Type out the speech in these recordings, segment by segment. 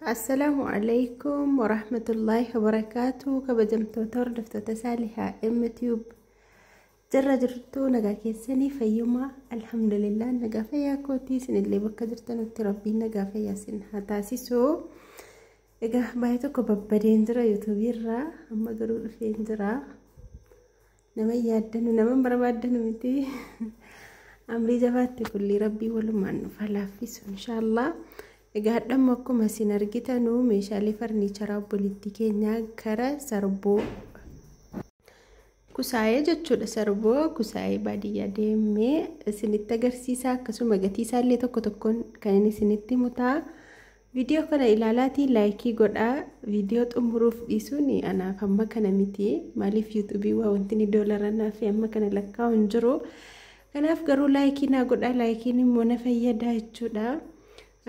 السلام عليكم ورحمة الله وبركاته. كبجمتوتا وردفتوتا سالحة يوتيوب جرتو نجا كيسني فيوما الحمد لله نجا فيا كوتي سن اللي بقدرتنا تربي نجا فيا سن هتاسيسو إجا بايتو كببدين جرا يوتيوبيرا أما قرود فين جرا نما يادن ونما بربادن متي أمري جفاتي كل ربي ولما نفلافيس إن شاء الله. Egaa dhamma akkuma isin argitanu meeshaalee farniicharaa obboleettii keenya kara sarboo kusaayee jechuudha. Sarboo kusaayee baadiyyaa deemee isinitti agarsiisa. Akkasuma gatii isaallee tokko tokkoon kan inni isinitti mutaa. Viidiyoo kana ilaalaatii laayikii godhaa. Viidiyoo xumuruuf dhiisuun anaaf amma kana miti. Maaliif yuutuubii waa wanti ni doolaranaa fi amma kana lakkaa'u hin jiru. Kanaaf garuu laayikii naa godhaa. Laayikiin immoo na fayyada jechuudha.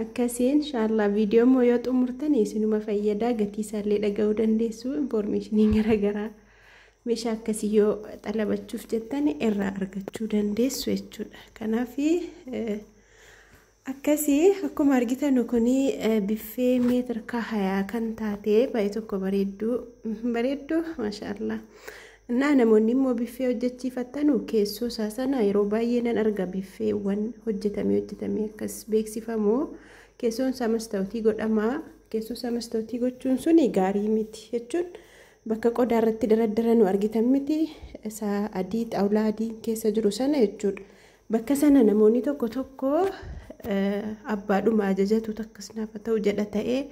Akkasiin inshallah viidiyoo moo yoo xumurtanii isinuma fayyada. Gatii isaallee dhaga'uu dandeessu. Informationii garagaraa meeshaa akkasii yoo xalabachuuf jettan irraa argachuu dandeessu jechuudha. Kanaaf akkasii akkuma argitan kuni biffee meetira kahayaa kan taate baay'ee tokko bareeddu maashaallah. Namoonni immoo biffee hojjechiifattanu keessoo saasana yeroo baay'ee nan arga biffeewwan hojjetamee akkas beeksifamu. Keessoon isaa mastawtii godhama. Keessoo isaa mastawtii gochuun suni gaarii miti jechuun bakka qodaa irratti daraddaranu argitan miti. Isaa adii xaawulaa adii keessa jiru sana jechuudha. Bakka sana namoonni tokko abbaadhuma ajajatu takkas naafa ta'u jedha ta'ee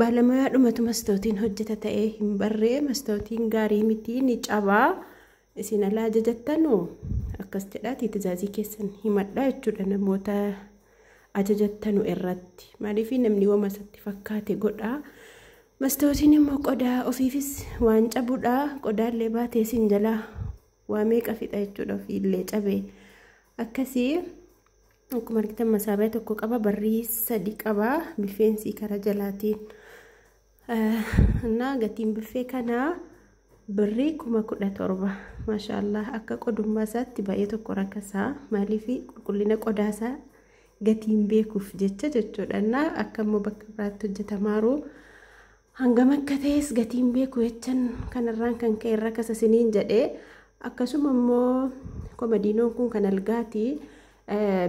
Balamaadhumatu mastawtiin hojjeta ta'ee hin barree. Mastawtiin gaarii miti ni cabaa. Isin alaa ajajattanu akkas jedhaati tajaajii keessan himadhaa jechuudha namoota ajajattanu irratti. Maaliif namni wama isatti fakkaate godhaa. Mastawtiin immoo qodaa ofiifis waan cabudha. Qodaallee baatee sin jalaa waa meeqa fixa jechuudha ofiillee cabee. Akkasii akkuma argitan masaabaa tokko qaba, barrii 3 qaba, biffeensi kara jalaatiin. Gatiin biffee kanaa birrii 17,000 maashaallah. Akka qodummaa isaatti baay'ee tokko rakkasaa. Maaliif qulqullina qodaasaa gatiin beekuuf jechuudha. Akka immoo bakka biraatti hojjetamaaru hangam akka ta'es gatiin beeku jechan kanarraan kan ka'e rakkasa siniin jedhee. Akkasuma immoo komadiinoon kun kan algaati.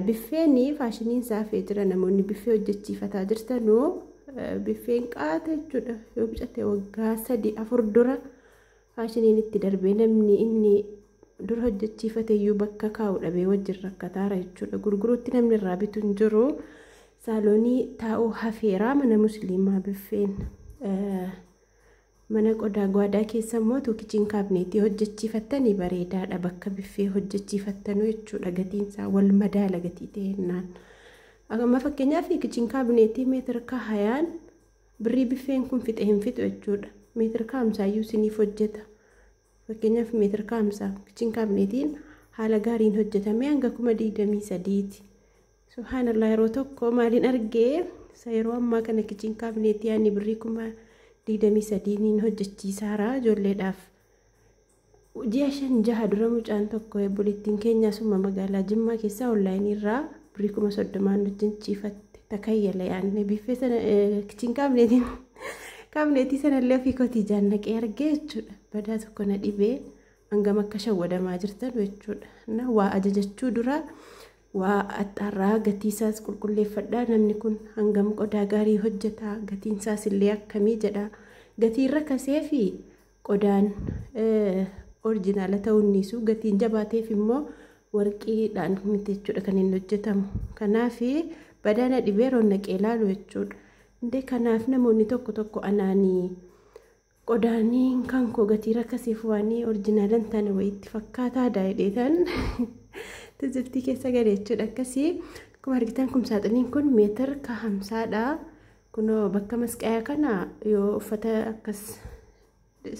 Biffeeni faashiniin saafee jira. Namoonni biffee hojjechiifataa jirtanu biffeen qaata jechuudha. Yoo bicate waggaa 3-4 dura faashiniin itti darbee namni inni dura hojjechiifate iyyuu bakka kaa'u dhabee wajjin rakkataara jechuudha. Gurguruutti namni irraa bitu hin jiru. Saaloonii taa'uu hafeeraa mana musliimaa biffeen. Mana qodaa gwadaa keessa immoo kicheen kaabineetii hojjechiifattanii bareedaadha. Bakka biffee hojjechiifattanu jechuudha. Gatiin isaa wal madaala gatii ta'ennaan. Amma fakkeenyaaf kicheen kaabineetii meetira kahayaan birrii biffeen kun fixe hin fixu jechuudha. Meetira 50 iyyuu siniif hojjeta. Fakkeenyaaf meetira 50 kicheen kaabineetiin haala gaariin hojjetamee hanga 23,000ti. Subhanallah, yeroo tokko maaliin argee yeroo ammaa kana kicheen kaabineetii yaani birrii 23,000 hojjechiisaara ijoolleedhaaf. Ji'a 5-6 dura mucaan tokko obboleettiin keenya summa magaalaa Jimmaa keessaa onlaayinii irraa birrii 30,000 hojjechiifatte takayyala yaanne biffee sana kicheen kaabineetii sanallee ofii kootii jaannaqee argee jechuudha. Badaa tokko na dhibee hangam akka shawwadamaa jirtan jechuudha. Waa ajajachuu dura waa axxarraa gatii isaas qulqulleeffadhaa. Namni kun hangam qodaa gaarii hojjeta, gatiin isaas illee akkamii jedha. Gatiin rakkasee fi qodaan orjinaala ta'uun niisu, gatiin jabaateef immoo warqiidhaan miti jechuudha kan inni hojjetamu. Kanaaf badaa na dhibee roon naqee ilaalu jechuudha. Kanaaf namoonni tokko anaanii qodaanii kan koo gatii rakkaseef waanii orjinaalan taane wayiitti fakkaataa daa'edheetan tijjirtii keessa gale jechuudha. Akkasii akkuma argitan kumsaaxiniin kun meetira 50dha. Kunoo bakka masqayaa kana yoo uffata akkas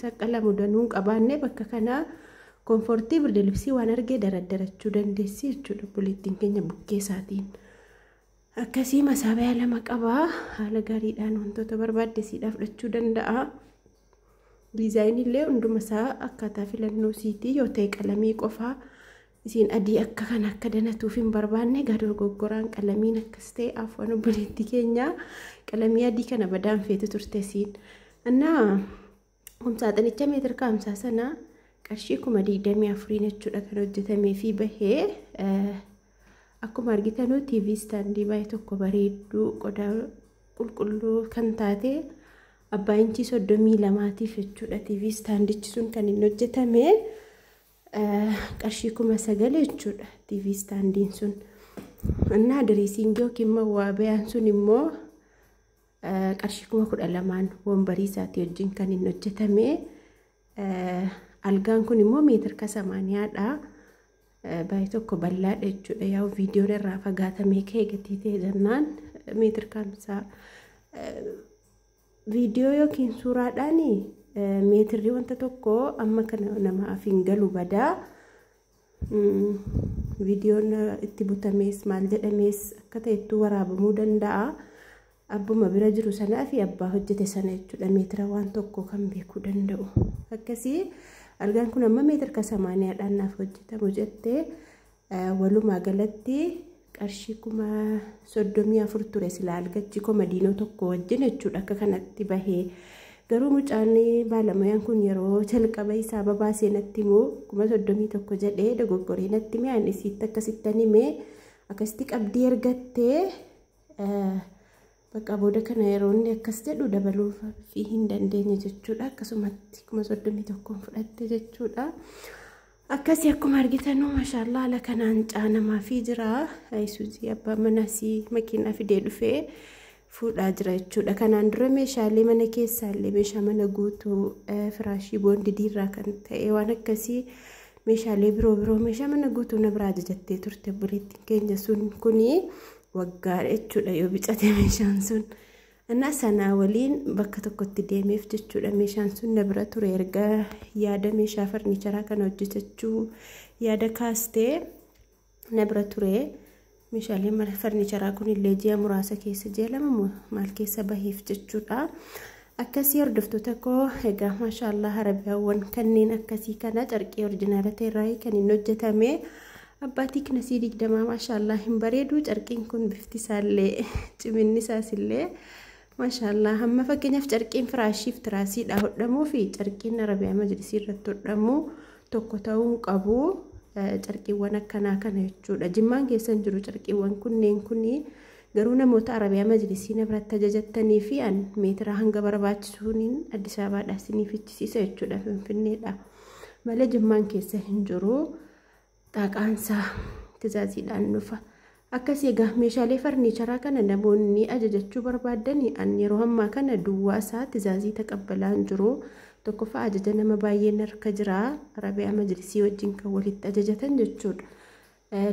saqqalamu danuu qabaanne bakka kana komfortii birda libsii waan argee daraddarachuu dandeessi jechuudha obboleettiin keenya bukkee isaatiin. Akkasii masaabaa 2 qaba. Haala gaariidhaan wantoota barbaaddeesiidhaaf fudhachuu danda'a. Diizaayinii illee hunduma isaa akkaataa filannoo siitii yoo ta'e qalamii qofaa isiin adii akka kana akka danatuuf hin barbaanne gaador goggoraan qalamiin akkas ta'e afaan obboleetti keenya qalamii adii kana badaan feetu turte isiin. Annaa kumsaaxanicha meetira kaamsaa sana qarshii 24,000 jechuudha kan hojjetamee fi bahee akkuma argitanuu TV standii baay'ee tokko bareedduu qodaa qulqulluu kan taate abbaa inchi 32tiif jechuudha TV standichi sun kan inni hojjetame qarshii 9,000 jechuudha TV standiin sun. Annaa diriisiingii yookiin mawwaabiyaan sun immoo qarshii 12,000 wombarii isaati wajjin kan inni hojjetame. Algaan kun immoo meetira 80dha. Baay'ee tokko bal'aadha jechuudha. Yaa viidiyoon irraa fagaatamee ka'e gatii ta'e jennaan meetira kaamsaa viidiyoo yookiin suuraadhaan meetirri wanta tokko amma kana namaaf hin galu badaa. Viidiyoon itti butamees maal jedhamees akka ta'ettu waraabamuu danda'a. Abbuma bira jiru sanaa fi abbaa hojjete sana jechuudha meetira waan tokko kan beekuu danda'u. Akkasii algaan kun amma meetira 80dhaan naaf hojjetamu jettee walumaa galatti qarshii 34,000 ture sila algachi komadiinoo tokko wajjin jechuudha akka kanatti bahee. Garuu mucaan baalamayaan kun yeroo jalqaba isaa babaasee natti immoo 31,000 jedhee dogoggoree natti mi'aan isiitti akkasitti himee akkasitti qabdii ergattee bakka booda kana yeroo inni akkas jedhu dabaluu fi hin dandeenye jechuudha. Akkasumatti 31,000 fudhatte jechuudha. Akkasii akkuma argitanuu maashaallah ala kanaan caanamaa fi jira. Isuuzii abbaa manasii makiinaa fidee dhufee fuudhaa jira jechuudha. Kanaan dura meeshaalee mana keessaallee meeshaa mana guutuu firaashii boondidiirraa kan ta'e waan akkasii meeshaalee biroo meeshaa mana guutuu na biraa ajajattee turte obboleettiin keenya sun kuni waggaa jechuudha yoo bicate meeshaan sun. Annaa sanaa waliin bakka tokkotti deemeef jechuudha meeshaan sun na bira ture erga yaada meeshaa farniicharaa kana hojjetachuu yaada kaastee na bira ture. Meeshaalee farniicharaa kun illee ji'a muraasa keessa ji'a lama maal keessa baheef jechuudha. Akkasii hordoftoota koo egaa maashaallah arabiyaawwan kanneen akkasii kana carqii orjinaala ta'erraa kan inni hojjetame. Abbaatii kinasii 20 maashaallah hin bareedu. Carqiin kun bifti isaallee ciminni isaasillee maashaallah hamma fakkeenyaaf carqiin firaashiif tiraasiidha hodhamuu fi carqiin arabiyaa majlisii irratti hodhamu tokko ta'uu qabu. Carqiiwwan akkanaa kana jechuudha. Jimmaan keessan jiru carqiiwwan kunneen kuni garuu namoota arabiyaa majlisii na biratti ajajattanii fi meetira hanga barbaachisuun Addis Ababaadhaa isiniif ichisiisa jechuudha Finfinneedha. Malee Jimmaan keessa hin jiru. Xaaqaansaa tizaaziidhaan dhufa. Akkasii egaa meeshaalee farniicharaa kana namoonni ajajachuu barbaadanii yeroo ammaa kana duwwaa isaa tizaazii taqabbalaan jiru. Tokkoffaa ajaja nama baay'een harka jira arabiyaa majlisii wajjin kan walitti ajajatan jechuudha.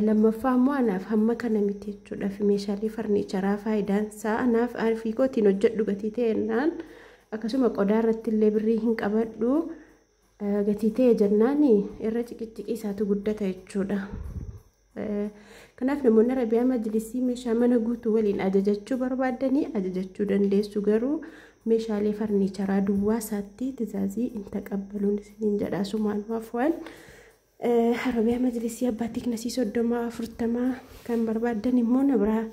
Lammaffaa immoo anaaf hamma kana miti jechuudha. Meeshaalee farniicharaa faayidaan isaa anaaf fiikootiin hojjedhu gatii ta'ennaan akkasuma qodaa irratti illee birrii hin qabadhu. Gatii ta'e jennaan irra ciqiccii isaatu guddata jechuudha. Kanaaf namoonni arabiyaa majlisii meeshaa mana guutuu waliin ajajachuu barbaadanii ajajachuu dandeessu. Garuu meeshaalee farniicharaa duwwaa isaatti tizaazii hin taqabbaluun isiniin jedha. Sumaan waafwan arabiyaa majlisii abbaatii kinasii 30 40 kan barbaadan immoo na biraa